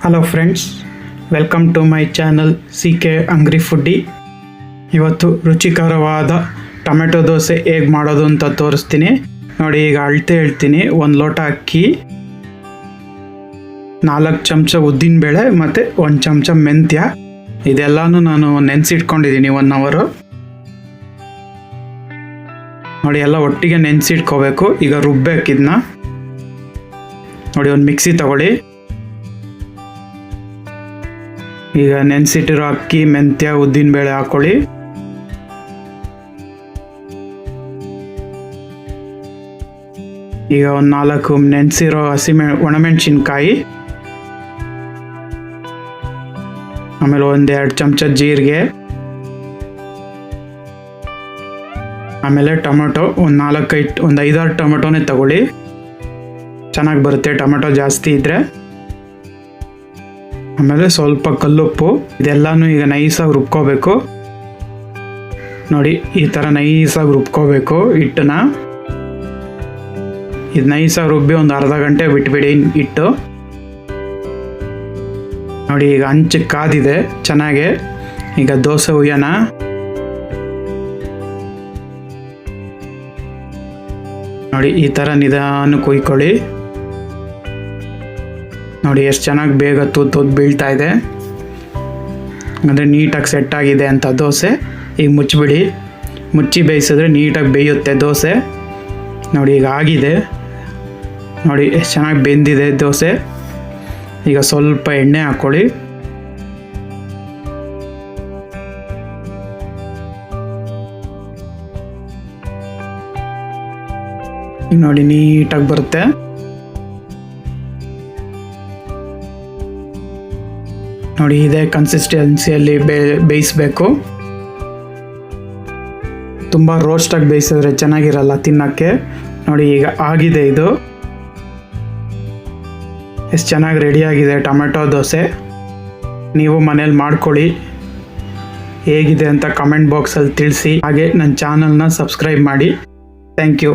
Hello friends, welcome to my channel CK hungry foodie. ಇವತ್ತು ರುಚಿಕರವಾದ tomato dosa ಹೇಗೆ ಮಾಡೋದು ಅಂತ ತೋರಿಸ್ತೀನಿ ನೋಡಿ. ಈಗ ಅಳತೆ ಹೇಳ್ತೀನಿ. 1 ಲೋಟ ಅಕ್ಕಿ, 4 ಚಮಚ ಉದ್ದಿನಬೇಳೆ ಮತ್ತು 1 ಚಮಚ ಮೆಂತ್ಯ. ಇದೆಲ್ಲನೂ ನಾನು ನೆನೆಸಿಟ್ಕೊಂಡಿದ್ದೀನಿ 1 ಅವರು. ನೋಡಿ, ಎಲ್ಲ ಒಟ್ಟಿಗೆ ನೆನೆಸಿಟ್ಕೋಬೇಕು. ಈಗ ರುಬ್ಬೇಕು ಇದನ್ನ. ನೋಡಿ, ಒಂದು ಮಿಕ್ಸಿ ತಗೊಳ್ಳಿ. ಈಗ ನೆನೆಸಿಟ್ಟಿರೋ ಅಕ್ಕಿ, ಮೆಂತ್ಯ, ಉದ್ದಿನಬೇಳೆ ಹಾಕೊಳ್ಳಿ. ಈಗ ಒಂದು 4 ನೆನೆಸಿರೋ ಒಣಮೆಣಸಿನ್ಕಾಯಿ, ಆಮೇಲೆ 1-2 ಚಮಚ ಜೀರಿಗೆ, ಆಮೇಲೆ ಟೊಮೆಟೊ ಒಂದು 5-6 ಟೊಮೆಟೊನೇ ತಗೊಳ್ಳಿ. ಚೆನ್ನಾಗಿ ಬರುತ್ತೆ ಟೊಮೆಟೊ ಜಾಸ್ತಿ ಇದ್ದರೆ. ಆಮೇಲೆ ಸ್ವಲ್ಪ ಕಲ್ಲುಪ್ಪು. ಇದೆಲ್ಲನೂ ಈಗ ನೈಸಾಗಿ ರುಬ್ಕೋಬೇಕು. ನೋಡಿ, ಈ ಥರ ನೈಸಾಗಿ ರುಬ್ಕೋಬೇಕು ಹಿಟ್ಟನ್ನ. ಇದು ನೈಸಾಗಿ ರುಬ್ಬಿ ಒಂದು ಅರ್ಧ ಗಂಟೆ ಬಿಟ್ಬಿಡಿ ಹಿಟ್ಟು. ನೋಡಿ, ಈಗ ಹಂಚಕ್ಕೆ ಕಾದಿದೆ ಚೆನ್ನಾಗೆ. ಈಗ ದೋಸೆ ಹುಯ್ಯೋಣ. ನೋಡಿ, ಈ ಥರ ನಿಧಾನಕ್ಕೆ ಹುಯ್ಕೊಳ್ಳಿ. ನೋಡಿ ಎಷ್ಟು ಚೆನ್ನಾಗಿ ಬೇಗ ತೂತು ಬೀಳ್ತಾ ಇದೆ, ಅಂದರೆ ನೀಟಾಗಿ ಸೆಟ್ ಆಗಿದೆ ಅಂತ ದೋಸೆ. ಈಗ ಮುಚ್ಚಿಬಿಡಿ. ಮುಚ್ಚಿ ಬೇಯಿಸಿದ್ರೆ ನೀಟಾಗಿ ಬೇಯುತ್ತೆ ದೋಸೆ. ನೋಡಿ, ಈಗ ಆಗಿದೆ. ನೋಡಿ ಎಷ್ಟು ಚೆನ್ನಾಗಿ ಬೆಂದಿದೆ ದೋಸೆ. ಈಗ ಸ್ವಲ್ಪ ಎಣ್ಣೆ ಹಾಕ್ಕೊಳ್ಳಿ. ನೋಡಿ, ನೀಟಾಗಿ ಬರುತ್ತೆ. ನೋಡಿ, ಇದೇ ಕನ್ಸಿಸ್ಟೆನ್ಸಿಯಲ್ಲಿ ಬೇಯಿಸಬೇಕು. ತುಂಬ ರೋಸ್ಟಾಗಿ ಬೇಯಿಸಿದ್ರೆ ಚೆನ್ನಾಗಿರಲ್ಲ ತಿನ್ನೋಕ್ಕೆ. ನೋಡಿ, ಈಗ ಆಗಿದೆ ಇದು. ಎಷ್ಟು ಚೆನ್ನಾಗಿ ರೆಡಿಯಾಗಿದೆ ಟೊಮೆಟೊ ದೋಸೆ. ನೀವು ಮನೇಲಿ ಮಾಡ್ಕೊಳ್ಳಿ. ಹೇಗಿದೆ ಅಂತ ಕಮೆಂಟ್ ಬಾಕ್ಸಲ್ಲಿ ತಿಳಿಸಿ. ಹಾಗೆ ನನ್ನ ಚಾನಲ್ನ ಸಬ್ಸ್ಕ್ರೈಬ್ ಮಾಡಿ. Thank you.